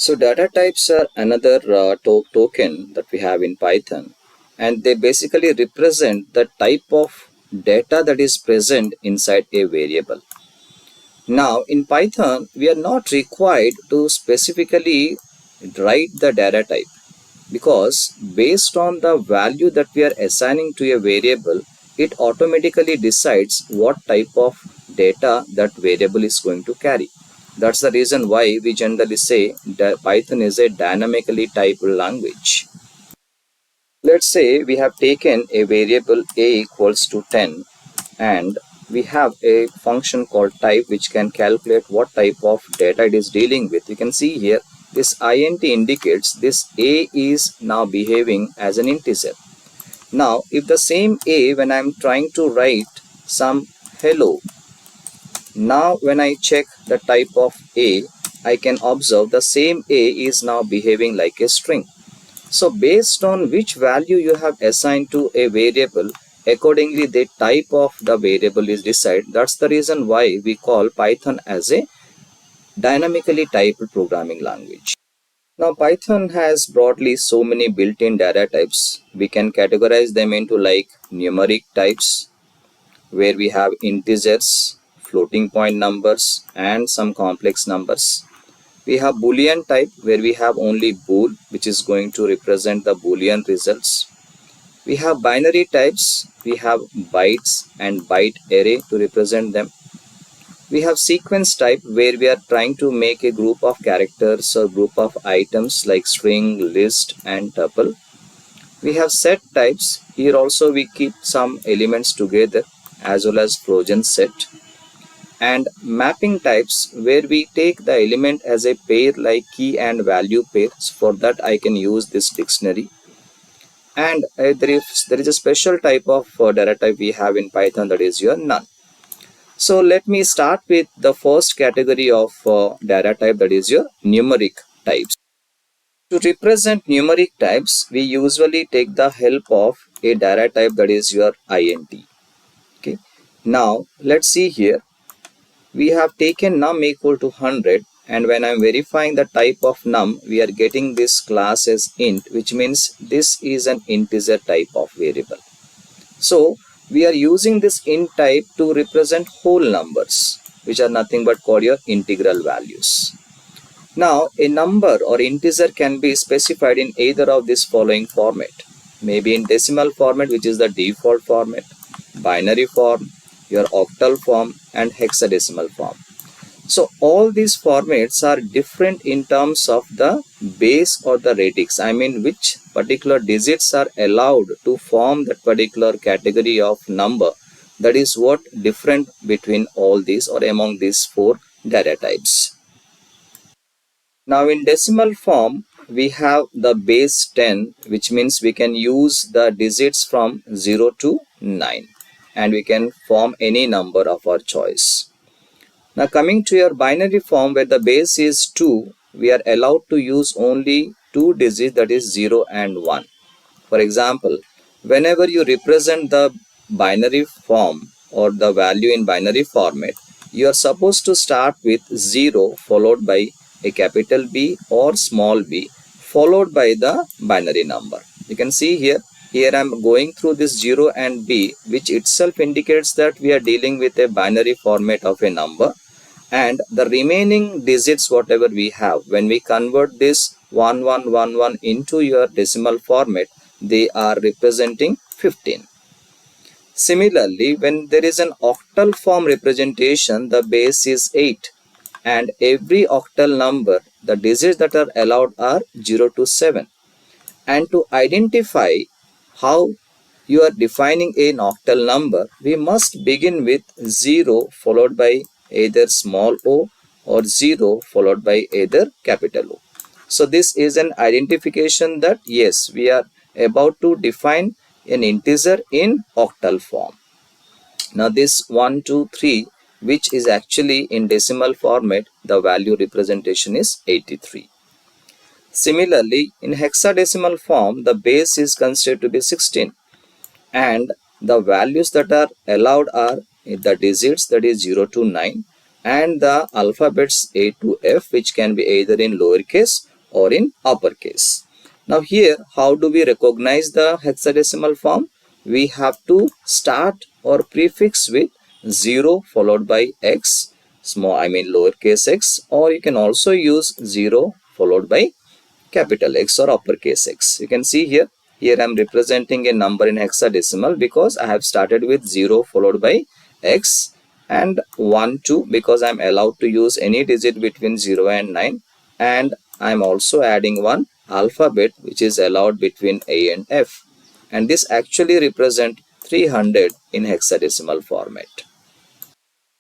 So data types are another token that we have in Python, and they basically represent the type of data that is present inside a variable. Now in Python, we are not required to specifically write the data type, because based on the value that we are assigning to a variable, it automatically decides what type of data that variable is going to carry. That's the reason why we generally say that Python is a dynamically typed language. Let's say we have taken a variable a equals to 10, and we have a function called type which can calculate what type of data it is dealing with. You can see here this int indicates this a is now behaving as an integer. Now if the same a, when I'm trying to write some hello, now when I check the type of a, I can observe the same a is now behaving like a string. So based on which value you have assigned to a variable, accordingly the type of the variable is decided. That's the reason why we call Python as a dynamically typed programming language. Now Python has broadly so many built-in data types. We can categorize them into like numeric types, where we have integers, floating point numbers, and some complex numbers. We have Boolean type, where we have only bool, which is going to represent the Boolean results. We have binary types, we have bytes and byte array to represent them. We have sequence type, where we are trying to make a group of characters or group of items like string, list, and tuple. We have set types. Here also we keep some elements together, as well as Trojan set. And mapping types, where we take the element as a pair like key and value pairs. For that I can use this dictionary. And there is a special type of data type we have in Python, that is your none. So let me start with the first category of data type, that is your numeric types. To represent numeric types, we usually take the help of a data type, that is your int. Okay. Now let's see here. We have taken num equal to 100, and when I'm verifying the type of num, we are getting this class as int, which means this is an integer type of variable. So we are using this int type to represent whole numbers, which are nothing but called your integral values. Now a number or integer can be specified in either of this following format. Maybe in decimal format, which is the default format, binary form, your octal form, and hexadecimal form. So all these formats are different in terms of the base or the radix. I mean which particular digits are allowed to form that particular category of number. That is what different between all these or among these four data types. Now in decimal form, we have the base 10, which means we can use the digits from 0 to 9, and we can form any number of our choice. Now coming to your binary form, where the base is 2, we are allowed to use only two digits, that is 0 and 1. For example, whenever you represent the binary form or the value in binary format, you are supposed to start with 0 followed by a capital B or small b followed by the binary number. You can see here I am going through this 0 and b, which itself indicates that we are dealing with a binary format of a number, and the remaining digits whatever we have, when we convert this 1111 into your decimal format, they are representing 15. Similarly, when there is an octal form representation, the base is 8, and every octal number, the digits that are allowed are 0 to 7. And to identify how you are defining an octal number, we must begin with 0 followed by either small o or 0 followed by either capital O. So this is an identification that yes, we are about to define an integer in octal form. Now this 1, 2, 3, which is actually in decimal format, the value representation is 83. Similarly, in hexadecimal form, the base is considered to be 16, and the values that are allowed are the digits, that is 0 to 9, and the alphabets A to F, which can be either in lowercase or in uppercase. Now here, how do we recognize the hexadecimal form? We have to start or prefix with 0 followed by x, lowercase x, or you can also use 0 followed by capital X or uppercase X. You can see here I am representing a number in hexadecimal because I have started with 0 followed by X, and 1, 2 because I am allowed to use any digit between 0 and 9, and I am also adding one alphabet which is allowed between A and F, and this actually represent 300 in hexadecimal format.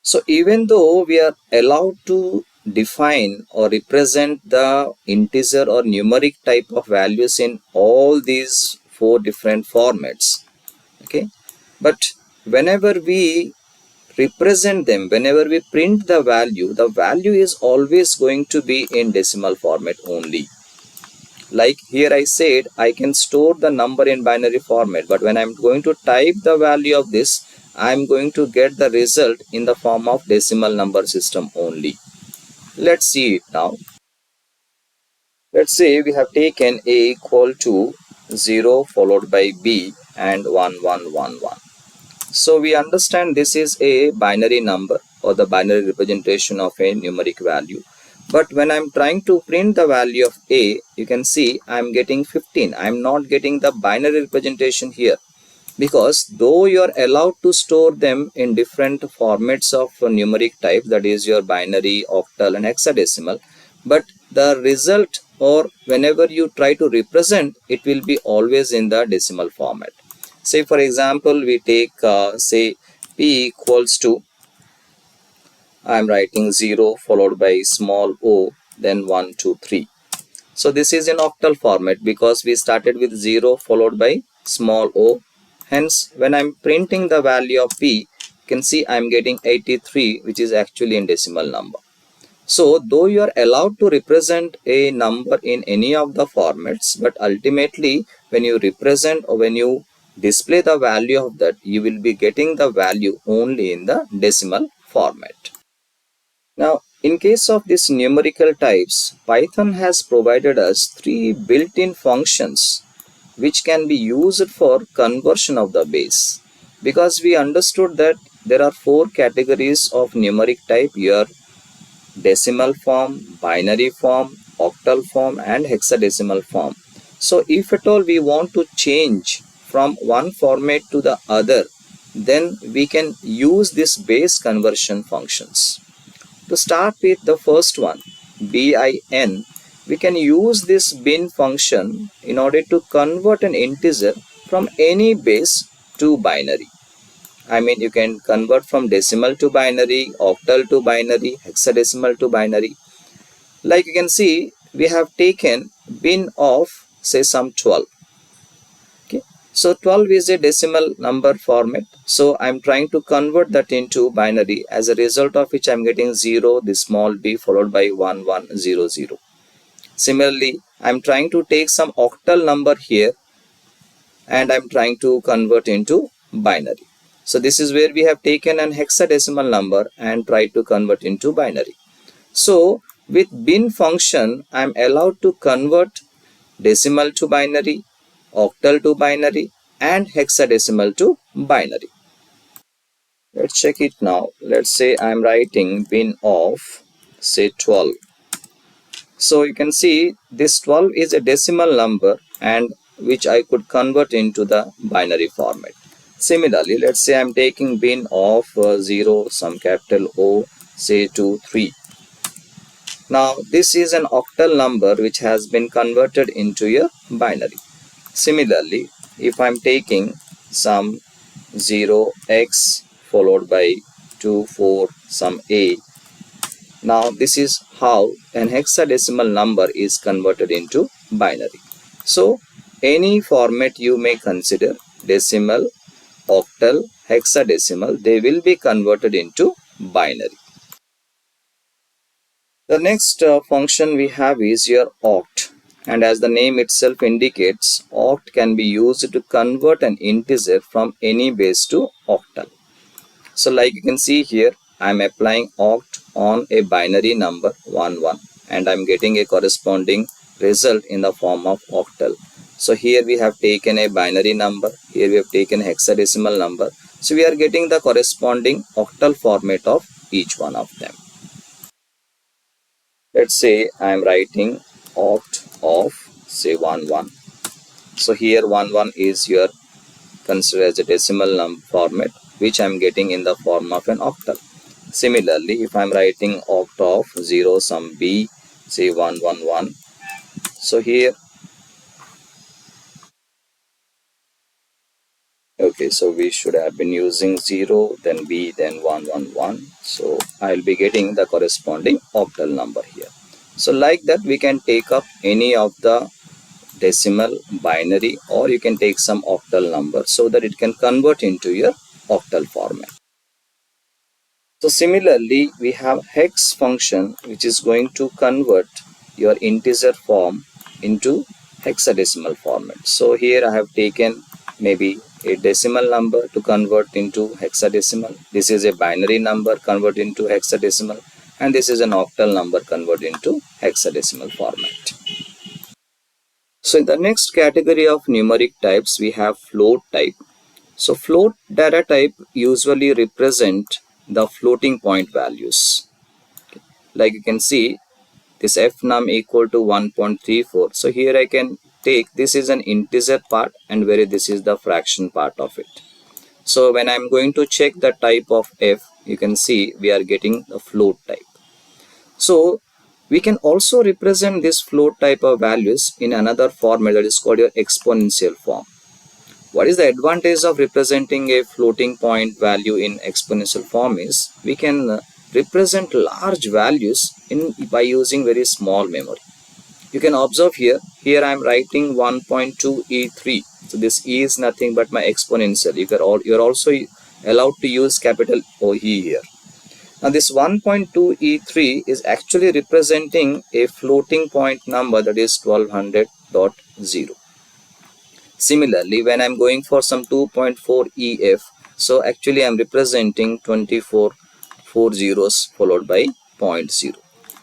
So even though we are allowed to define or represent the integer or numeric type of values in all these four different formats, okay, but whenever we represent them, whenever we print the value is always going to be in decimal format only. Like here I said, I can store the number in binary format, but when I'm going to type the value of this, I'm going to get the result in the form of decimal number system only. Let's see it now. Let's say we have taken A equal to 0 followed by B and 1, 1, 1, 1. So we understand this is a binary number or the binary representation of a numeric value. But when I'm trying to print the value of A, you can see I'm getting 15. I'm not getting the binary representation here, because though you are allowed to store them in different formats of numeric type, that is your binary, octal and hexadecimal, but the result or whenever you try to represent, it will be always in the decimal format. Say for example, we take say P equals to, I am writing 0 followed by small o, then 1, 2, 3. So this is in octal format because we started with 0 followed by small o. Hence, when I am printing the value of P, you can see I am getting 83, which is actually in decimal number. So though you are allowed to represent a number in any of the formats, but ultimately when you represent or when you display the value of that, you will be getting the value only in the decimal format. Now, in case of these numerical types, Python has provided us three built-in functions which can be used for conversion of the base. Because we understood that there are four categories of numeric type here: decimal form, binary form, octal form and hexadecimal form. So if at all we want to change from one format to the other, then we can use this base conversion functions. To start with the first one, bin, we can use this bin function in order to convert an integer from any base to binary. I mean, you can convert from decimal to binary, octal to binary, hexadecimal to binary. Like you can see, we have taken bin of say some 12. Okay, so 12 is a decimal number format. So I'm trying to convert that into binary, as a result of which I'm getting 0, the small b followed by 1, 1, 0, 0. Similarly, I'm trying to take some octal number here and I'm trying to convert into binary. So this is where we have taken an hexadecimal number and tried to convert into binary. So with bin function, I'm allowed to convert decimal to binary, octal to binary and hexadecimal to binary. Let's check it now. Let's say I'm writing bin of say 12. So you can see this 12 is a decimal number and which I could convert into the binary format. Similarly, let's say I'm taking bin of 0, some capital O, say to 3. Now this is an octal number which has been converted into a binary. Similarly, if I'm taking some 0x followed by 2, 4, some A, now this is how an hexadecimal number is converted into binary. So any format you may consider, decimal, octal, hexadecimal, they will be converted into binary. The next function we have is your oct, and as the name itself indicates, oct can be used to convert an integer from any base to octal. So like you can see here, I am applying oct on a binary number 1, 1 and I am getting a corresponding result in the form of octal. So here we have taken a binary number, here we have taken hexadecimal number. So we are getting the corresponding octal format of each one of them. Let's say I am writing oct of say 1 1. So here 1 1 is your considered as a decimal format, which I am getting in the form of an octal. Similarly, if I am writing oct of 0 some b, say 1 1 1. So here, okay, so we should have been using 0, then b, then 1 1 1. So I will be getting the corresponding octal number here. So like that, we can take up any of the decimal, binary, or you can take some octal number so that it can convert into your octal format. So similarly, we have hex function, which is going to convert your integer form into hexadecimal format. So here I have taken maybe a decimal number to convert into hexadecimal. This is a binary number convert into hexadecimal, and this is an octal number convert into hexadecimal format. So in the next category of numeric types, we have float type. So float data type usually represent the floating point values. Like you can see, this fnum equal to 1.34. So here I can take, this is an integer part and where this is the fraction part of it. So when I'm going to check the type of f, you can see we are getting the float type. So we can also represent this float type of values in another format that is called your exponential form. What is the advantage of representing a floating point value in exponential form is we can represent large values by using very small memory. You can observe here I am writing 1.2 E3. So this E is nothing but my exponential. You're also allowed to use capital OE here. Now this 1.2 E3 is actually representing a floating point number that is 1200.0. Similarly, when I'm going for some 2.4 EF, so actually I'm representing 24 4 zeros followed by 0.0.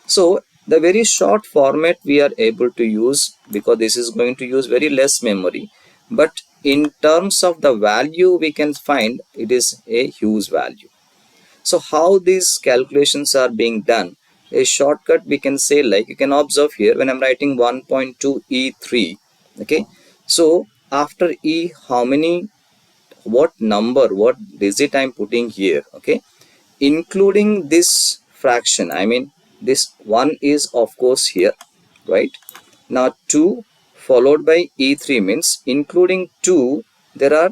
So the very short format we are able to use because this is going to use very less memory. But in terms of the value we can find, it is a huge value. So how these calculations are being done? A shortcut we can say, like you can observe here when I'm writing 1.2 E3. Okay, so after E, what number, what digit I'm putting here, okay, including this fraction, I mean this 1 is of course here, right? Now 2 followed by E3 means including 2, there are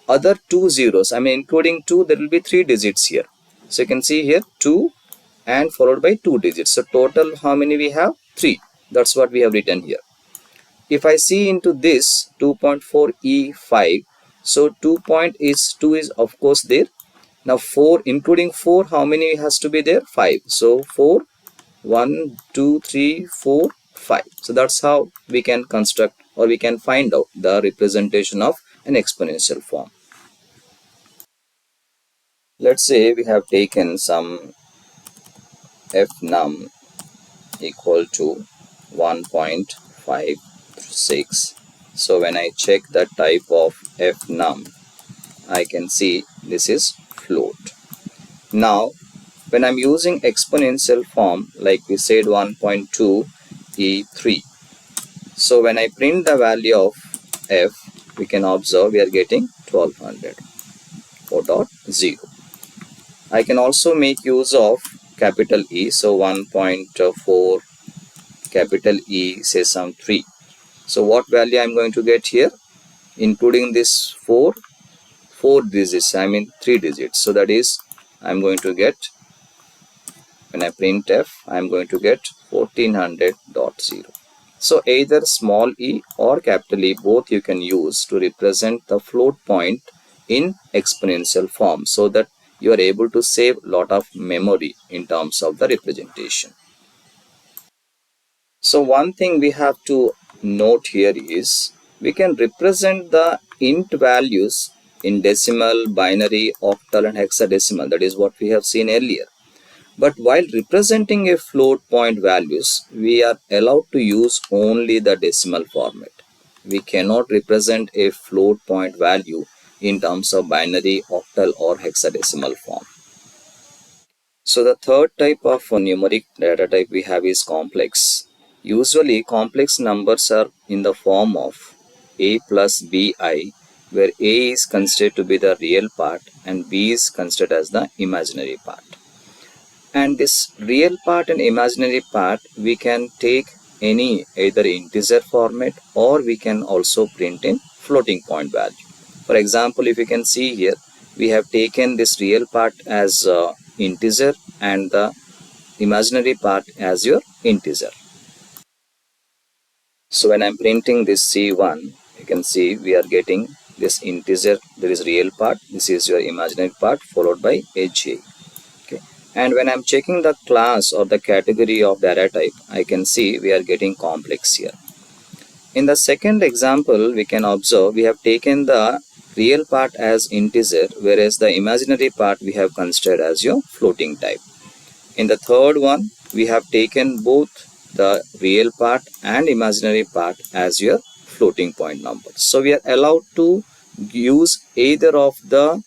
other 2 zeros, I mean including 2, there will be 3 digits here. So you can see here 2 and followed by 2 digits. So total how many we have? 3. That's what we have written here. If I see into this 2.4 E5, so 2 is of course there. Now 4 including 4, how many has to be there? 5. So 4, 1, 2, 3, 4, 5. So that's how we can construct or we can find out the representation of an exponential form. Let's say we have taken some fnum equal to 1.56. So when I check the type of fnum, I can see this is float. Now when I'm using exponential form, like we said 1.2 E3. So when I print the value of f, we can observe we are getting 1200 4.0. I can also make use of capital E. So 1.4 capital E, say some 3. So what value I'm going to get here? Including this 4 digits, I mean 3 digits. So that is I'm going to get, when I print f, I'm going to get 1400.0. So either small e or capital E, both you can use to represent the float point in exponential form so that you are able to save a lot of memory in terms of the representation. So one thing we have to note here is we can represent the int values in decimal, binary, octal and hexadecimal. That is what we have seen earlier. But while representing a float point values, we are allowed to use only the decimal format. We cannot represent a float point value in terms of binary, octal or hexadecimal form. So the third type of numeric data type we have is complex. Usually complex numbers are in the form of a plus bi, where a is considered to be the real part and b is considered as the imaginary part. And this real part and imaginary part, we can take any either integer format or we can also print in floating point value. For example, if you can see here, we have taken this real part as integer and the imaginary part as your integer. So when I'm printing this C1, you can see we are getting this integer, there is real part, this is your imaginary part followed by a j. Okay. And when I'm checking the class or the category of data type, I can see we are getting complex here. In the second example, we can observe we have taken the real part as integer, whereas the imaginary part we have considered as your floating type. In the third one, we have taken both the real part and imaginary part as your floating point number. So we are allowed to use either of the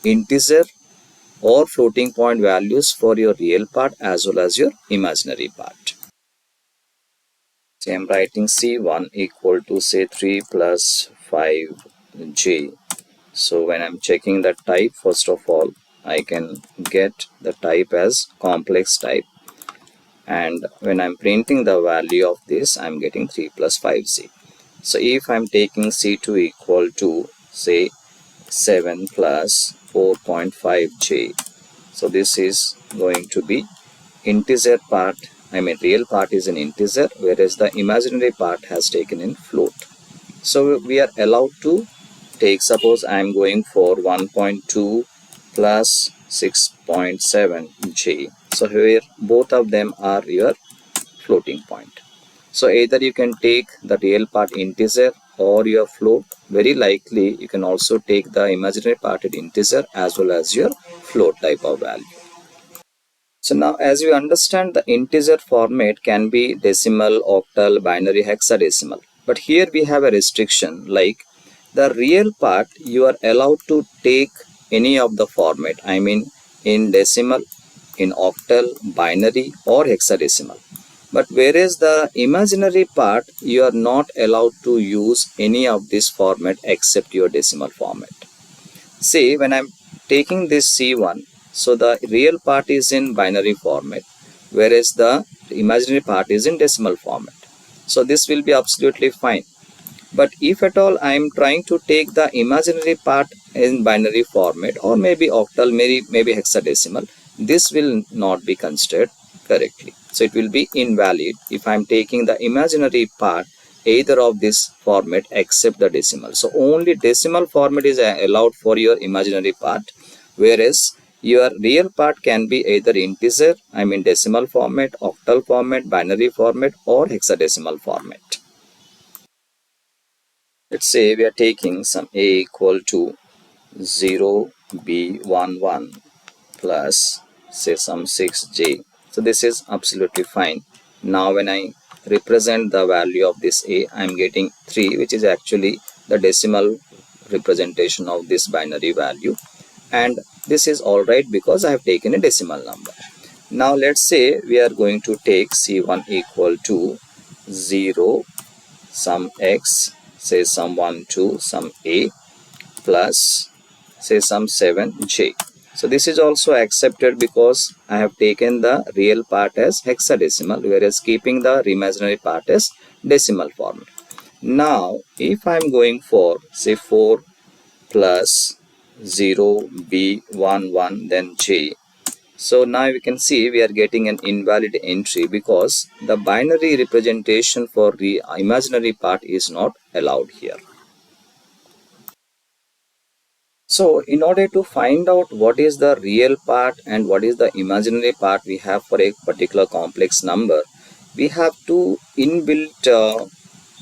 integer or floating point values for your real part as well as your imaginary part. So I'm writing C1 equal to say 3 plus 5j. So when I'm checking the type, first of all, I can get the type as complex type. And when I'm printing the value of this, I'm getting 3 plus 5z. So if I'm taking C2 equal to say 7 plus 4.5j, so this is going to be integer part, real part is an integer, whereas the imaginary part has taken in float. So we are allowed to take, suppose I am going for 1.2 plus 6.7j. So here both of them are your floating point. So either you can take the real part integer or your float. Very likely you can also take the imaginary part in integer as well as your float type of value. So now as you understand, the integer format can be decimal, octal, binary, hexadecimal. But here we have a restriction, like the real part you are allowed to take any of the format. In decimal, in octal, binary or hexadecimal. But whereas the imaginary part you are not allowed to use any of this format except your decimal format. See, when I'm taking this C1, so the real part is in binary format, whereas the imaginary part is in decimal format. So this will be absolutely fine. But if at all I am trying to take the imaginary part in binary format or maybe octal, maybe hexadecimal, this will not be considered correctly. So it will be invalid if I am taking the imaginary part either of this format except the decimal. So only decimal format is allowed for your imaginary part, whereas your real part can be either integer, decimal format, octal format, binary format or hexadecimal format. Let's say we are taking some a equal to 0b11 plus say some 6j. So this is absolutely fine. Now when I represent the value of this a, I am getting 3, which is actually the decimal representation of this binary value, and this is alright because I have taken a decimal number. Now let's say we are going to take c1 equal to 0 some x, say some 1 2 some a plus say some 7j. So this is also accepted because I have taken the real part as hexadecimal, whereas keeping the imaginary part as decimal format. Now if I am going for say 4 plus 0b11 then j, so now we can see we are getting an invalid entry because the binary representation for the imaginary part is not allowed here. So in order to find out what is the real part and what is the imaginary part we have for a particular complex number, we have two inbuilt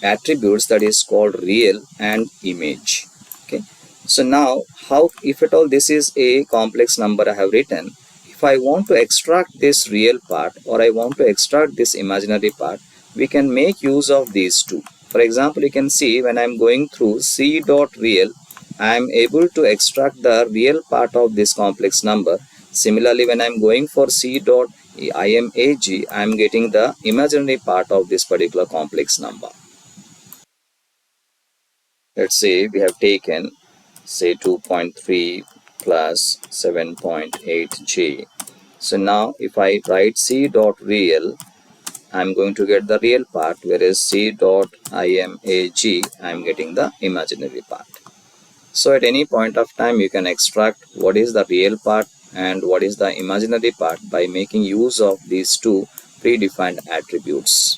attributes that is called real and image. Okay. So now how, if at all this is a complex number I have written, if if I want to extract this real part or I want to extract this imaginary part, we can make use of these two. For example, you can see when I'm going through c dot real, I'm able to extract the real part of this complex number. Similarly, when I'm going for c dot imag, I'm getting the imaginary part of this particular complex number. Let's say we have taken say 2.3 plus 7.8g. So now if I write c dot real, I'm going to get the real part, whereas c dot imag, I'm getting the imaginary part. So at any point of time, you can extract what is the real part and what is the imaginary part by making use of these two predefined attributes.